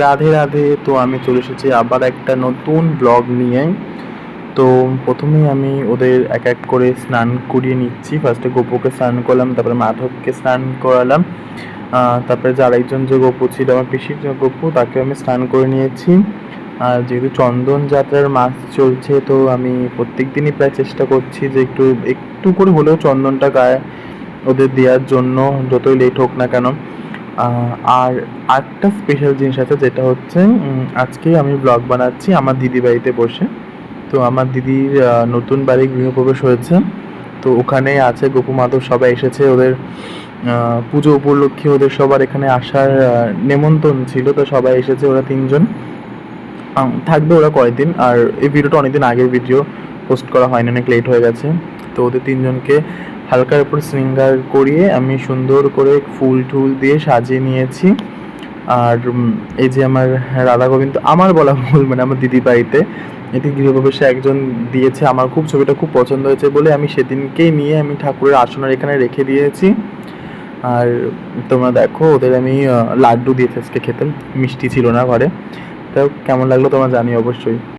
রাধে রাধে। তো আমি চলে এসেছি আবার একটা নতুন ব্লগ নিয়ে। তো প্রথমেই আমি ওদের এক এক করে স্নান করিয়ে নিচ্ছি। ফার্স্টে গপুকে স্নান করলাম, তারপরে মাধবকে স্নান করালাম, তারপরে যে আরেকজন যে গপু ছিল আমার পিসির যে গপু, তাকে আমি স্নান করে নিয়েছি। আর যেহেতু চন্দন যাত্রার মাস চলছে, তো আমি প্রত্যেক দিনই প্রায় চেষ্টা করছি যে একটু একটু করে হলেও চন্দনটা গায়ে ওদের দেওয়ার জন্য, যতই লেট হোক না কেন। আর আরেকটা স্পেশাল জিনিস আছে, যেটা হচ্ছে আজকে আমি ব্লগ বানাচ্ছি আমার দিদি বাড়িতে বসে। তো আমার দিদির নতুন বাড়ি গৃহপ্রবেশ হয়েছে, তো ওখানে আছে গপু মাধব, সবাই এসেছে। ওদের পুজো উপলক্ষে ওদের সবার এখানে আসার নেমন্তন্ন ছিল, তো সবাই এসেছে। ওরা তিনজন থাকবে ওরা কয়েকদিন। আর এই ভিডিওটা অনেকদিন আগের ভিডিও, পোস্ট করা হয়নি, অনেক লেট হয়ে গেছে। তো ওদের তিনজনকে হালকার উপর শৃঙ্গার করিয়ে আমি সুন্দর করে ফুল টুল দিয়ে সাজিয়ে নিয়েছি। আর এই যে আমার রাধা গোবিন্দ, আমার বলা ভুল, মানে আমার দিদি বাড়িতে এটি গৃহপ্রবেশে একজন দিয়েছে, আমার খুব ছবিটা খুব পছন্দ হয়েছে বলে আমি সেদিনকেই নিয়ে আমি ঠাকুরের আসনের এখানে রেখে দিয়েছি। আর তোমরা দেখো, ওদের আমি লাড্ডু দিয়েছি আজকে খেতে, মিষ্টি ছিল না ঘরে। তো কেমন লাগলো তোমরা জানিও অবশ্যই।